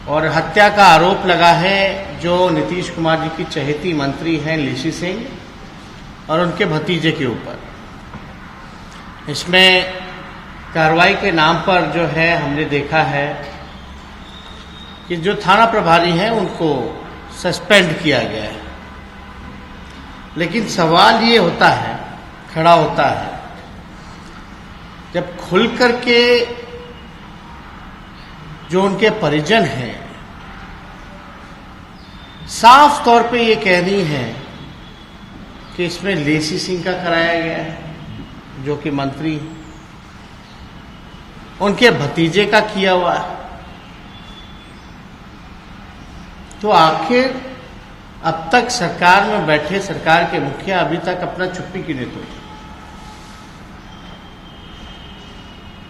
और हत्या का आरोप लगा है जो नीतीश कुमार जी की चहेती मंत्री हैं लेसी सिंह और उनके भतीजे के ऊपर। इसमें कार्रवाई के नाम पर जो है हमने देखा है कि जो थाना प्रभारी हैं उनको सस्पेंड किया गया है। लेकिन सवाल ये होता है, खड़ा होता है, जब खुल करके जो उनके परिजन हैं साफ तौर पे ये कह रही हैं कि इसमें लेसी सिंह का कराया गया है जो कि मंत्री हैं, उनके भतीजे का किया हुआ है, तो आखिर अब तक सरकार में बैठे सरकार के मुखिया अभी तक अपना चुप्पी क्यों नहीं तोड़े?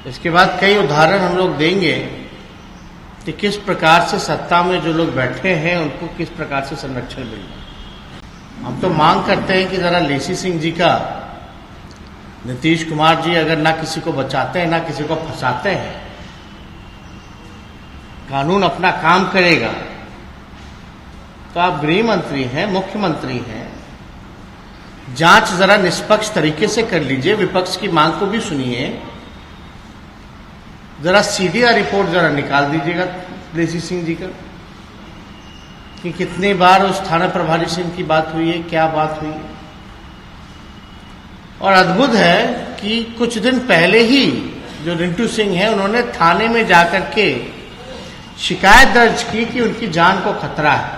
इसके बाद कई उदाहरण हम लोग देंगे कि किस प्रकार से सत्ता में जो लोग बैठे हैं उनको किस प्रकार से संरक्षण मिल रहा है। हम तो मांग करते हैं कि जरा लेसी सिंह जी का, नीतीश कुमार जी अगर ना किसी को बचाते हैं ना किसी को फंसाते हैं, कानून अपना काम करेगा। तो आप गृह मंत्री हैं, मुख्यमंत्री हैं, जांच जरा निष्पक्ष तरीके से कर लीजिए, विपक्ष की मांग को भी सुनिए, जरा सीडीआर रिपोर्ट जरा निकाल दीजिएगा लेसी सिंह जी का कि कितनी बार उस थाना प्रभारी सिंह की बात हुई है, क्या बात हुई है। और अद्भुत है कि कुछ दिन पहले ही जो रिंटू सिंह हैं उन्होंने थाने में जाकर के शिकायत दर्ज की कि उनकी जान को खतरा है।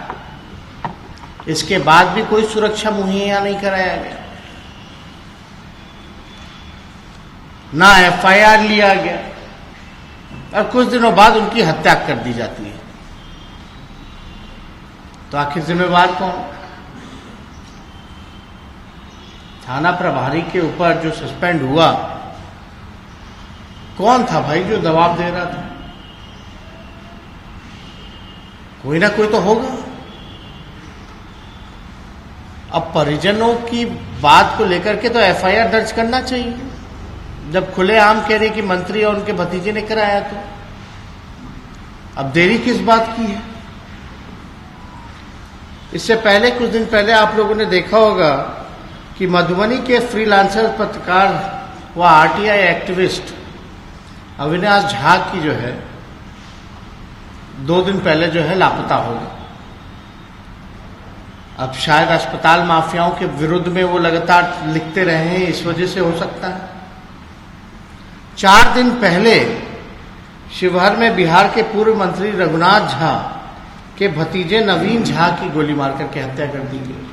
इसके बाद भी कोई सुरक्षा मुहैया नहीं कराया गया, ना एफआईआर लिया गया, और कुछ दिनों बाद उनकी हत्या कर दी जाती है। तो आखिर जिम्मेवार कौन? थाना प्रभारी के ऊपर जो सस्पेंड हुआ, कौन था भाई जो दबाव दे रहा था? कोई ना कोई तो होगा। अब परिजनों की बात को लेकर के तो एफआईआर दर्ज करना चाहिए, जब खुलेआम कह रहे कि मंत्री और उनके भतीजे ने कराया। तो अब देरी किस बात की है? इससे पहले कुछ दिन पहले आप लोगों ने देखा होगा कि मधुबनी के फ्रीलांसर पत्रकार व आरटीआई एक्टिविस्ट अविनाश झा की जो है 2 दिन पहले जो है लापता हो गई। अब शायद अस्पताल माफियाओं के विरुद्ध में वो लगातार लिखते रहे हैं, इस वजह से हो सकता है। 4 दिन पहले शिवहर में बिहार के पूर्व मंत्री रघुनाथ झा के भतीजे नवीन झा की गोली मारकर के हत्या कर दी गई।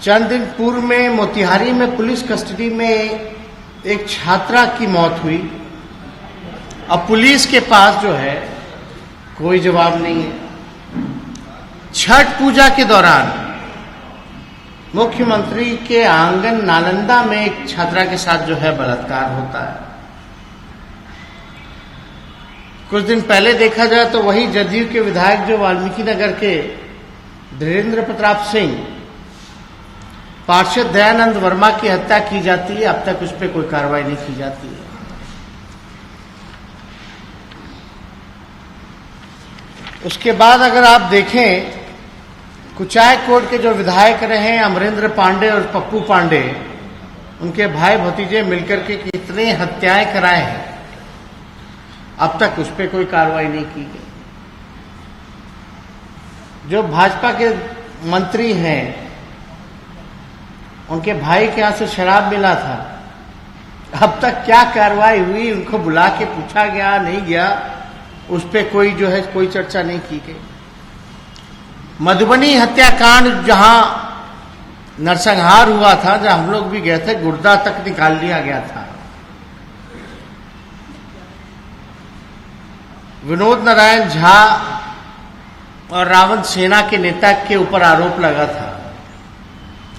चंद दिन पूर्व में मोतिहारी में पुलिस कस्टडी में एक छात्रा की मौत हुई। अब पुलिस के पास जो है कोई जवाब नहीं है। छठ पूजा के दौरान मुख्यमंत्री के आंगन नालंदा में एक छात्रा के साथ जो है बलात्कार होता है। कुछ दिन पहले देखा जाए तो वही जदयू के विधायक जो वाल्मीकि नगर के धीरेन्द्र प्रताप सिंह, पार्षद दयानंद वर्मा की हत्या की जाती है, अब तक उस पर कोई कार्रवाई नहीं की जाती है। उसके बाद अगर आप देखें, कुचायकोट के जो विधायक रहे अमरेंद्र पांडे और पप्पू पांडे, उनके भाई भतीजे मिलकर के कितने हत्याएं कराए हैं, अब तक उस पर कोई कार्रवाई नहीं की गई। जो भाजपा के मंत्री हैं, उनके भाई के यहां से शराब मिला था, अब तक क्या कार्रवाई हुई? उनको बुला के पूछा गया, नहीं गया, उस पर कोई जो है कोई चर्चा नहीं की गई। मधुबनी हत्याकांड जहां नरसंहार हुआ था, जहां हम लोग भी गए थे, गुर्दा तक निकाल लिया गया था। विनोद नारायण झा और रावण सेना के नेता के ऊपर आरोप लगा था,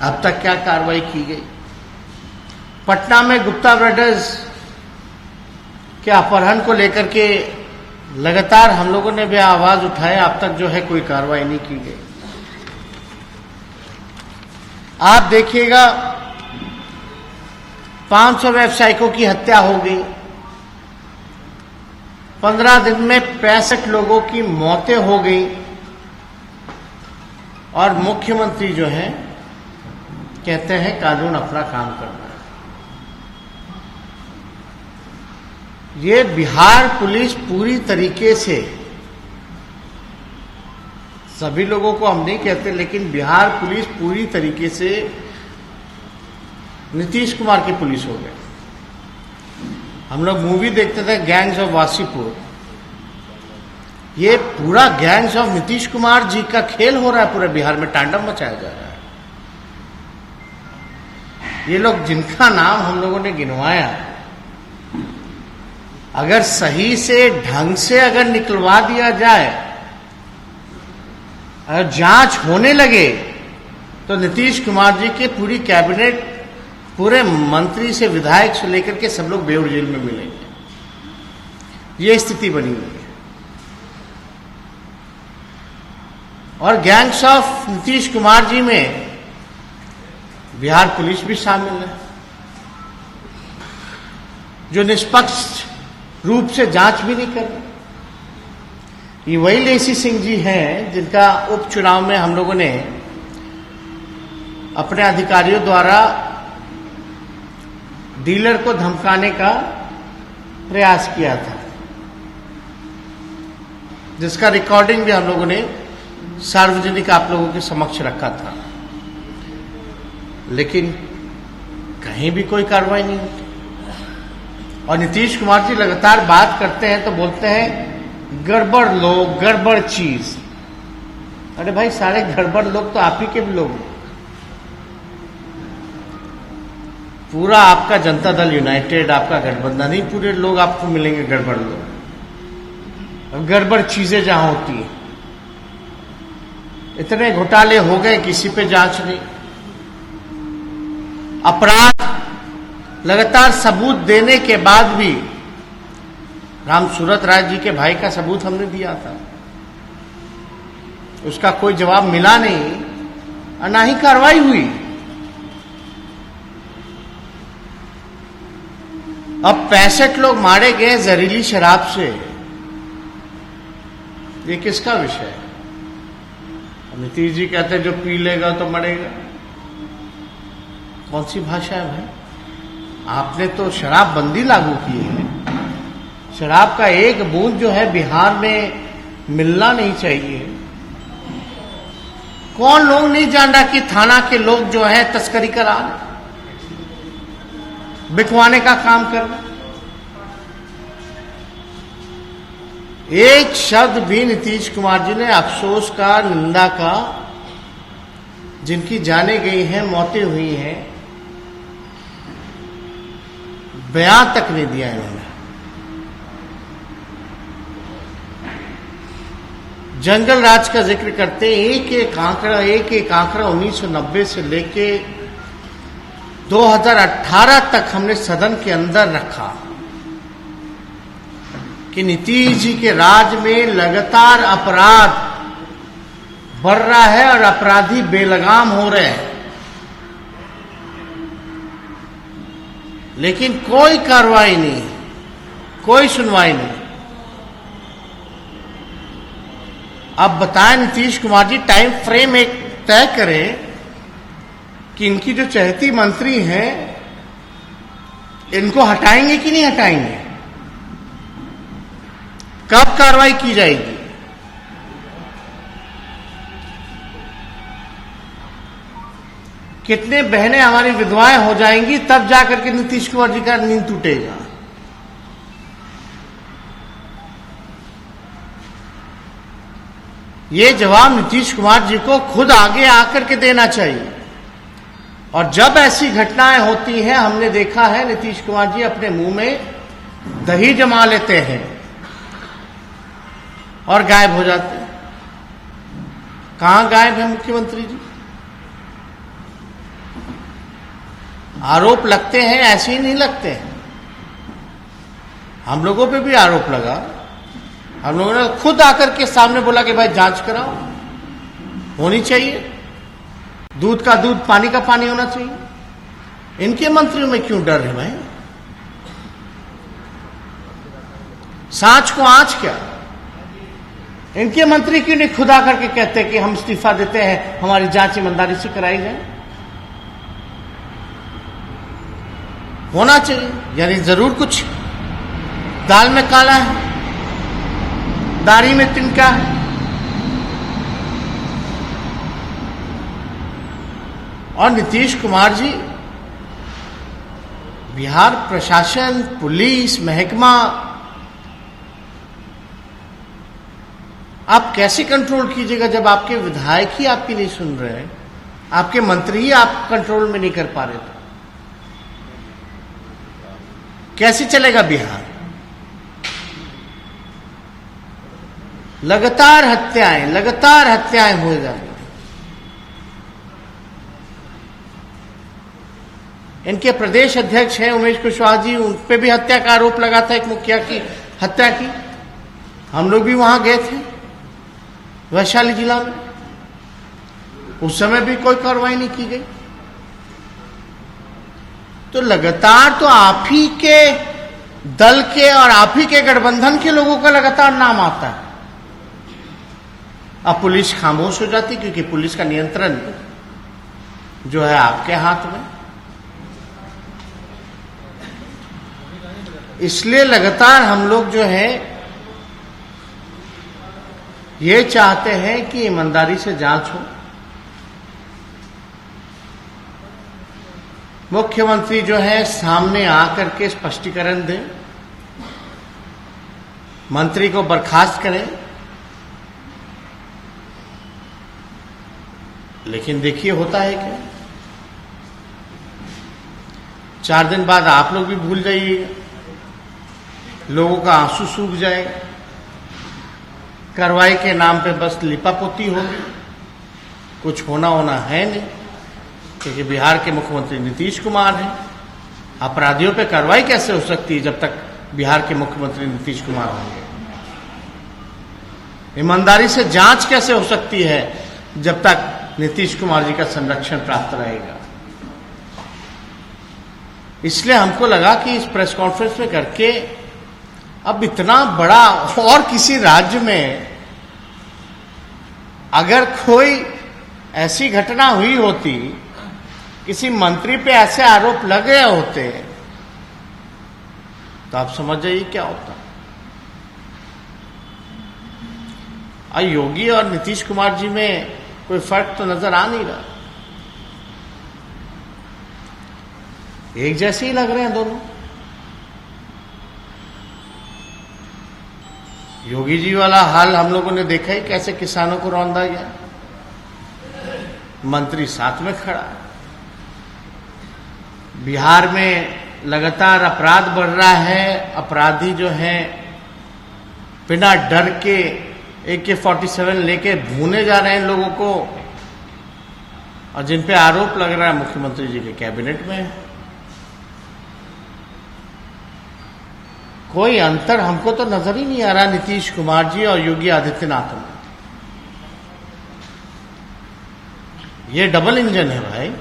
अब तक क्या कार्रवाई की गई? पटना में गुप्ता ब्रदर्स के अपहरण को लेकर के लगातार हम लोगों ने भी आवाज उठाया, अब तक जो है कोई कार्रवाई नहीं की गई। आप देखिएगा 500 व्यवसायिकों की हत्या हो गई, 15 दिन में 65 लोगों की मौतें हो गई और मुख्यमंत्री जो है कहते हैं कानून अपना काम कर रहा है। ये बिहार पुलिस पूरी तरीके से, सभी लोगों को हम नहीं कहते, लेकिन बिहार पुलिस पूरी तरीके से नीतीश कुमार की पुलिस हो गए। हम लोग मूवी देखते थे गैंग्स ऑफ वासीपुर, ये पूरा गैंग्स ऑफ नीतीश कुमार जी का खेल हो रहा है। पूरे बिहार में तांडव मचाया जा रहा है। ये लोग जिनका नाम हम लोगों ने गिनवाया, अगर सही से ढंग से अगर निकलवा दिया जाए, अगर जांच होने लगे, तो नीतीश कुमार जी के पूरी कैबिनेट, पूरे मंत्री से विधायक से लेकर के सब लोग बेऊर जेल में मिलेंगे। ये स्थिति बनी हुई है। और गैंग्स ऑफ नीतीश कुमार जी में बिहार पुलिस भी शामिल है, जो निष्पक्ष रूप से जांच भी नहीं कर रहे। ये वही लेसी सिंह जी हैं जिनका उपचुनाव में हम लोगों ने अपने अधिकारियों द्वारा डीलर को धमकाने का प्रयास किया था, जिसका रिकॉर्डिंग भी हम लोगों ने सार्वजनिक आप लोगों के समक्ष रखा था, लेकिन कहीं भी कोई कार्रवाई नहीं होती। और नीतीश कुमार जी लगातार बात करते हैं तो बोलते हैं गड़बड़ लोग, गड़बड़ चीज। अरे भाई, सारे गड़बड़ लोग तो आप ही के भी लोग हैं। पूरा आपका जनता दल यूनाइटेड, आपका गठबंधन ही पूरे लोग आपको मिलेंगे गड़बड़ लोग। गड़बड़ चीजें जहां होती हैं, इतने घोटाले हो गए, किसी पे जांच नहीं। अपराध लगातार सबूत देने के बाद भी, राम सूरत राय जी के भाई का सबूत हमने दिया था, उसका कोई जवाब मिला नहीं और ना ही कार्रवाई हुई। अब 65 लोग मारे गए जहरीली शराब से। ये किसका विषय है? नीतीश जी कहते हैं जो पी लेगा तो मरेगा। कौन सी भाषा है भाई? आपने तो शराब बंदी लागू की है। शराब का एक बूंद जो है बिहार में मिलना नहीं चाहिए। कौन लोग नहीं जान रहा कि थाना के लोग जो है तस्करी करा रहे, बिकवाने का काम कर रहे। एक शब्द भी नीतीश कुमार जी ने अफसोस का, निंदा का, जिनकी जाने गई हैं, मौतें हुई हैं, बयान तक नहीं दिया इन्होंने। जंगल राज का जिक्र करते एक एक आंकड़ा 1990 से लेके 2018 तक हमने सदन के अंदर रखा कि नीतीश जी के राज में लगातार अपराध बढ़ रहा है और अपराधी बेलगाम हो रहे हैं, लेकिन कोई कार्रवाई नहीं, कोई सुनवाई नहीं। अब बताएं नीतीश कुमार जी, टाइम फ्रेम एक तय करें कि इनकी जो चहेती मंत्री हैं, इनको हटाएंगे कि नहीं हटाएंगे, कब कार्रवाई की जाएगी। कितने बहनें हमारी विधवाएं हो जाएंगी, तब जाकर के नीतीश कुमार जी का नींद टूटेगा। ये जवाब नीतीश कुमार जी को खुद आगे आकर के देना चाहिए। और जब ऐसी घटनाएं होती हैं, हमने देखा है नीतीश कुमार जी अपने मुंह में दही जमा लेते हैं और गायब हो जाते हैं। कहां गायब है मुख्यमंत्री जी? आरोप लगते हैं, ऐसे ही नहीं लगते हैं। हम लोगों पे भी आरोप लगा, हम लोगों ने खुद आकर के सामने बोला कि भाई जांच कराओ, होनी चाहिए, दूध का दूध पानी का पानी होना चाहिए। इनके मंत्रियों में क्यों डर है भाई? सांच को आंच क्या? इनके मंत्री क्यों नहीं खुदा करके कहते कि हम इस्तीफा देते हैं, हमारी जांच ईमानदारी से कराई जाए? होना चाहिए। यानी जरूर कुछ दाल में काला है, दाढ़ी में तिनका है। और नीतीश कुमार जी, बिहार प्रशासन, पुलिस महकमा, आप कैसे कंट्रोल कीजिएगा जब आपके विधायक ही आपकी नहीं सुन रहे हैं, आपके मंत्री ही आप कंट्रोल में नहीं कर पा रहे? तो कैसे चलेगा बिहार? लगातार हत्याएं हो जा रही। इनके प्रदेश अध्यक्ष हैं उमेश कुशवाहा जी, उन पे भी हत्या का आरोप लगा था, एक मुखिया की हत्या की। हम लोग भी वहां गए थे वैशाली जिला में, उस समय भी कोई कार्रवाई नहीं की गई। तो लगातार तो आप ही के दल के और आप ही के गठबंधन के लोगों का लगातार नाम आता है। अब पुलिस खामोश हो जाती, क्योंकि पुलिस का नियंत्रण जो है आपके हाथ में। इसलिए लगातार हम लोग जो है ये चाहते हैं कि ईमानदारी से जांच हो। मुख्यमंत्री जो है सामने आकर के स्पष्टीकरण दें, मंत्री को बर्खास्त करें। लेकिन देखिए होता है क्या, 4 दिन बाद आप लोग भी भूल जाइएगा, लोगों का आंसू सूख जाएगा, कार्रवाई के नाम पे बस लिपापोती होगी, कुछ होना है नहीं। क्योंकि बिहार के मुख्यमंत्री नीतीश कुमार हैं। अपराधियों पे कार्रवाई कैसे हो सकती है जब तक बिहार के मुख्यमंत्री नीतीश कुमार होंगे? ईमानदारी से जांच कैसे हो सकती है जब तक नीतीश कुमार जी का संरक्षण प्राप्त रहेगा? इसलिए हमको लगा कि इस प्रेस कॉन्फ्रेंस में करके, अब इतना बड़ा और किसी राज्य में अगर कोई ऐसी घटना हुई होती, किसी मंत्री पे ऐसे आरोप लगे होते, तो आप समझ जाइए क्या होता। योगी और नीतीश कुमार जी में कोई फर्क तो नजर आ नहीं रहा, एक जैसे ही लग रहे हैं दोनों। योगी जी वाला हाल हम लोगों ने देखा ही, कैसे किसानों को रौंदा गया, मंत्री साथ में खड़ा है। बिहार में लगातार अपराध बढ़ रहा है, अपराधी जो हैं बिना डर के AK-47 लेके भूने जा रहे हैं लोगों को, और जिन पे आरोप लग रहा है मुख्यमंत्री जी के कैबिनेट में। कोई अंतर हमको तो नजर ही नहीं आ रहा नीतीश कुमार जी और योगी आदित्यनाथ में। ये डबल इंजन है भाई,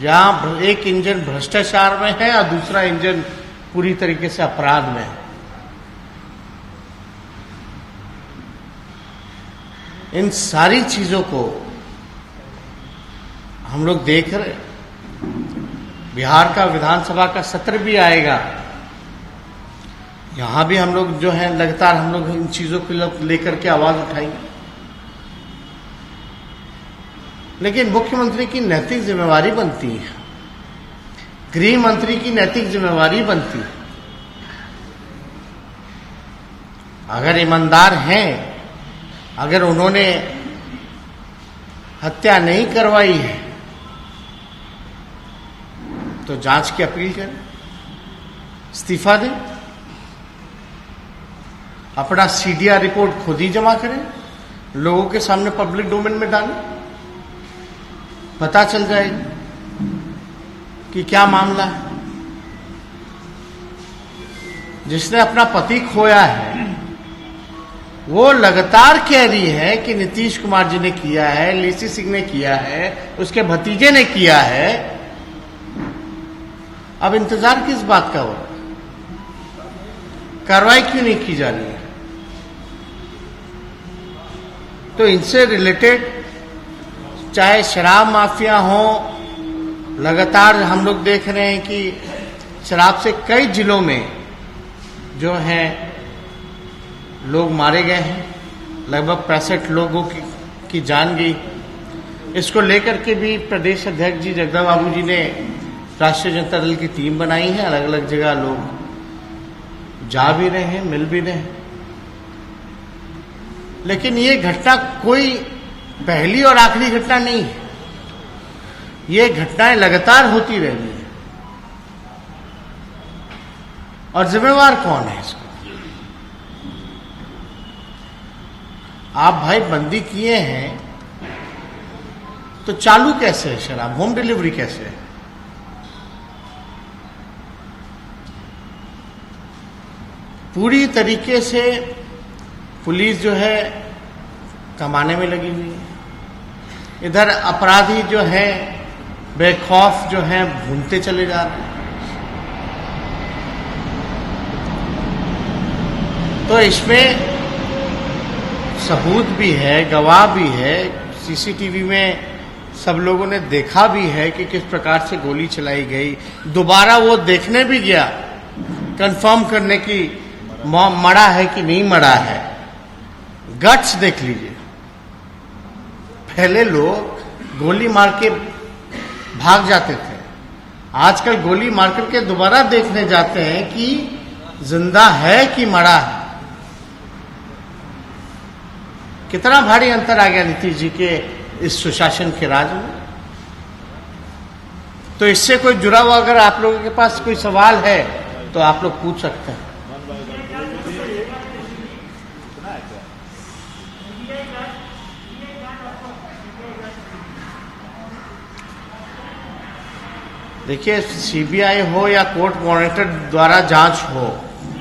जहां एक इंजन भ्रष्टाचार में है और दूसरा इंजन पूरी तरीके से अपराध में है। इन सारी चीजों को हम लोग देख रहे। बिहार का विधानसभा का सत्र भी आएगा, यहां भी हम लोग जो है लगातार हम लोग इन चीजों को लेकर के आवाज उठाएंगे। लेकिन मुख्यमंत्री की नैतिक जिम्मेवारी बनती है, गृह मंत्री की नैतिक जिम्मेवारी बनती है। अगर ईमानदार हैं, अगर उन्होंने हत्या नहीं करवाई है, तो जांच की अपील करें, इस्तीफा दें, अपना CDR रिपोर्ट खुद ही जमा करें, लोगों के सामने पब्लिक डोमेन में डालें, पता चल जाएगा कि क्या मामला है। जिसने अपना पति खोया है वो लगातार कह रही है कि नीतीश कुमार जी ने किया है, लेसी सिंह ने किया है, उसके भतीजे ने किया है। अब इंतजार किस बात का हो रहा है? कार्रवाई क्यों नहीं की जा रही है? तो इनसे रिलेटेड चाहे शराब माफिया हो, लगातार हम लोग देख रहे हैं कि शराब से कई जिलों में जो हैं लोग मारे गए हैं, लगभग 65 लोगों की जान गई। इसको लेकर के भी प्रदेश अध्यक्ष जी जगदा बाबू जी ने राष्ट्रीय जनता दल की टीम बनाई है। अलग अलग जगह लोग जा भी रहे हैं, मिल भी रहे हैं। लेकिन ये घटना कोई पहली और आखिरी घटना नहीं है। ये घटनाएं लगातार होती रहनी है। और जिम्मेवार कौन है इसको? आप भाई बंदी किए हैं तो चालू कैसे है शराब? होम डिलीवरी कैसे है? पूरी तरीके से पुलिस जो है कमाने में लगी हुई है। इधर अपराधी जो है बेखौफ जो है भूनते चले जा रहे हैं। तो इसमें सबूत भी है, गवाह भी है, सीसीटीवी में सब लोगों ने देखा भी है कि किस प्रकार से गोली चलाई गई। दोबारा वो देखने भी गया कंफर्म करने की मरा है कि नहीं मरा है। गट्स देख लीजिए। पहले लोग गोली मार के भाग जाते थे, आजकल गोली मार करके दोबारा देखने जाते हैं कि जिंदा है कि मरा है। कितना भारी अंतर आ गया नीतीश जी के इस सुशासन के राज में। तो इससे कोई जुड़ा हुआ अगर आप लोगों के पास कोई सवाल है तो आप लोग पूछ सकते हैं। देखिए, सीबीआई हो या कोर्ट मॉनिटर द्वारा जांच हो,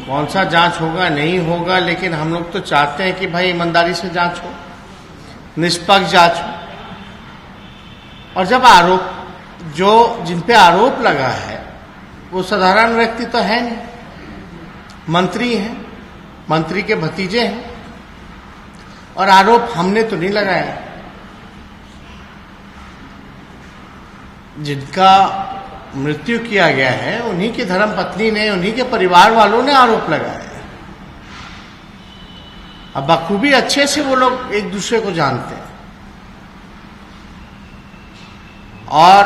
कौन सा जांच होगा नहीं होगा, लेकिन हम लोग तो चाहते हैं कि भाई ईमानदारी से जांच हो, निष्पक्ष जांच हो। और जब आरोप जो जिन पे आरोप लगा है वो साधारण व्यक्ति तो है नहीं, मंत्री हैं, मंत्री के भतीजे हैं, और आरोप हमने तो नहीं लगाया। जिनका मृत्यु किया गया है उन्हीं की धर्मपत्नी ने, उन्हीं के परिवार वालों ने आरोप लगाया है। अब बखूबी अच्छे से वो लोग एक दूसरे को जानते हैं। और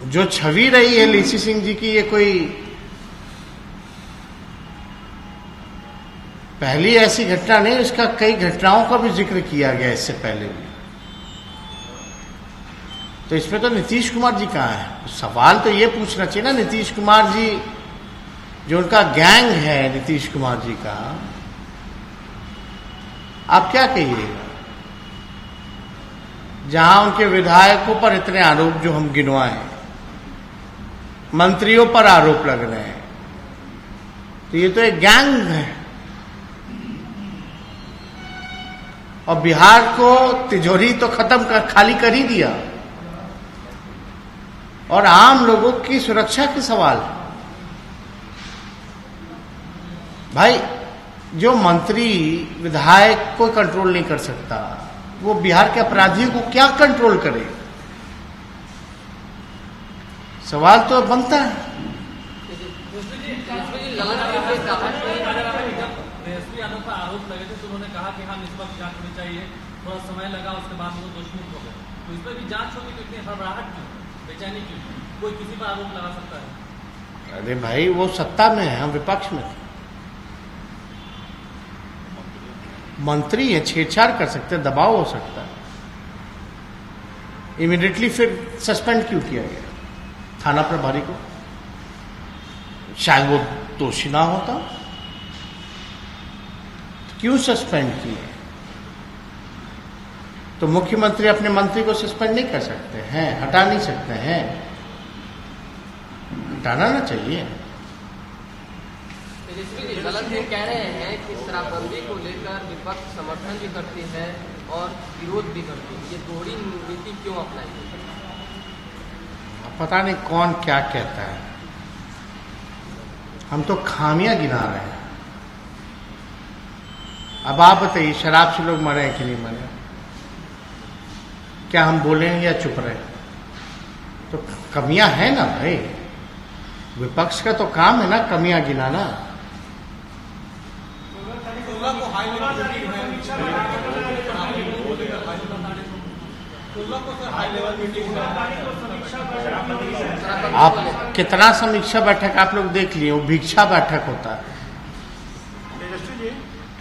जो छवि रही है लीसी सिंह जी की, ये कोई पहली ऐसी घटना नहीं, इसका कई घटनाओं का भी जिक्र किया गया इससे पहले भी। तो इसमें तो नीतीश कुमार जी कहाँ है? सवाल तो ये पूछना चाहिए ना, नीतीश कुमार जी जो उनका गैंग है नीतीश कुमार जी का, आप क्या कहिएगा? जहां उनके विधायकों पर इतने आरोप जो हम गिनवाए, मंत्रियों पर आरोप लग रहे हैं, तो ये तो एक गैंग है। और बिहार को तिजोरी तो खाली कर ही दिया, और आम लोगों की सुरक्षा के सवाल। भाई, जो मंत्री विधायक को कंट्रोल नहीं कर सकता, वो बिहार के अपराधियों को क्या कंट्रोल करे? सवाल तो बनता है। आरोप लगे थे तो उन्होंने कहा कि हाँ निष्पक्ष जांच होनी चाहिए, थोड़ा समय लगा, उसके बाद वो दोषी मुक्त हो गए। तो इस पर भी जांच होगी तो इतनी हड़बड़ाहट क्यों, बेचैनी क्यों? कोई किसी पर आरोप लगा सकता है? अरे भाई, वो सत्ता में है, हम विपक्ष में थे। मंत्री है, छेड़छाड़ कर सकते हैं, दबाव हो सकता है। इमीडिएटली फिर सस्पेंड क्यों किया गया थाना प्रभारी को? शायद वो दोषी ना होता, क्यों सस्पेंड किए? तो मुख्यमंत्री अपने मंत्री को सस्पेंड नहीं कर सकते हैं, हटा नहीं सकते हैं? हटाना ना चाहिए। गलत ये कह रहे हैं कि शराबबंदी को लेकर विपक्ष समर्थन भी करती है और विरोध भी करती है, ये दोहरी नीति क्यों अपनाई है? पता नहीं कौन क्या कहता है। हम तो खामियां गिना रहे हैं। अब आप बताइए, शराब से लोग मरे हैं कि नहीं मरे? क्या हम बोलेंगे या चुप रहे? तो कमियां हैं ना भाई, विपक्ष का तो काम है ना कमियां गिनाना। आप कितना समीक्षा बैठक आप लोग देख लिए, वो भिक्षा बैठक होता है,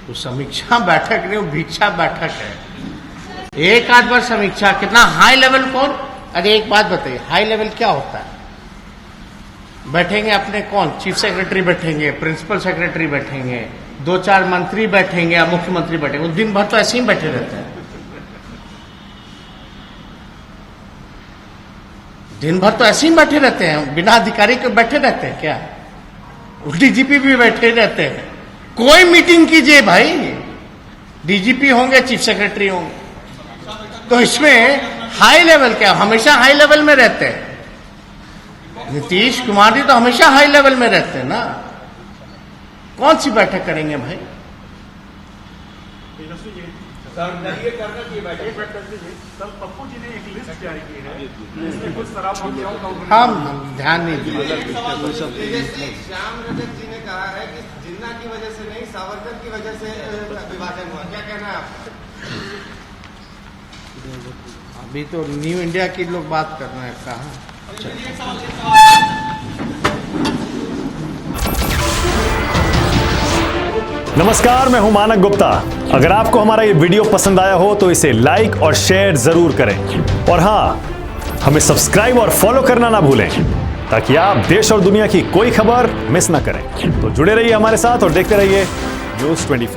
वो समीक्षा बैठक नहीं, वो भिक्षा बैठक है। एक आध बार समीक्षा, कितना हाई लेवल कौन? अरे एक बात बताइए, हाई लेवल क्या होता है? बैठेंगे अपने कौन, चीफ सेक्रेटरी बैठेंगे, प्रिंसिपल सेक्रेटरी बैठेंगे, 2-4 मंत्री बैठेंगे या मुख्यमंत्री बैठेंगे, दिन भर तो ऐसे ही बैठे रहते हैं। दिन भर तो ऐसे ही बैठे रहते हैं, बिना अधिकारी के बैठे रहते हैं क्या? डीजीपी भी बैठे रहते हैं। कोई मीटिंग कीजिए भाई, डीजीपी होंगे, चीफ सेक्रेटरी होंगे, तो इसमें हाई लेवल क्या? हमेशा हाई लेवल में रहते हैं। नीतीश कुमार जी तो हमेशा हाई लेवल में रहते हैं ना, कौन सी बैठक करेंगे भाई? सर पप्पू जी ने एक लिस्ट जारी की है जिसमें कुछ शराब माफियाओं का हम ध्यान नहीं दिए। श्याम रजक जी ने कहा है कि जिन्ना की वजह से नहीं, सावरकर की वजह से विभाजन हुआ, क्या कहना है आपका? अभी तो न्यू इंडिया की लोग बात कर रहे हैं, कहाँ? नमस्कार, मैं हूं मानक गुप्ता। अगर आपको हमारा ये वीडियो पसंद आया हो तो इसे लाइक और शेयर जरूर करें, और हां, हमें सब्सक्राइब और फॉलो करना ना भूलें ताकि आप देश और दुनिया की कोई खबर मिस ना करें। तो जुड़े रहिए हमारे साथ और देखते रहिए न्यूज़ 24।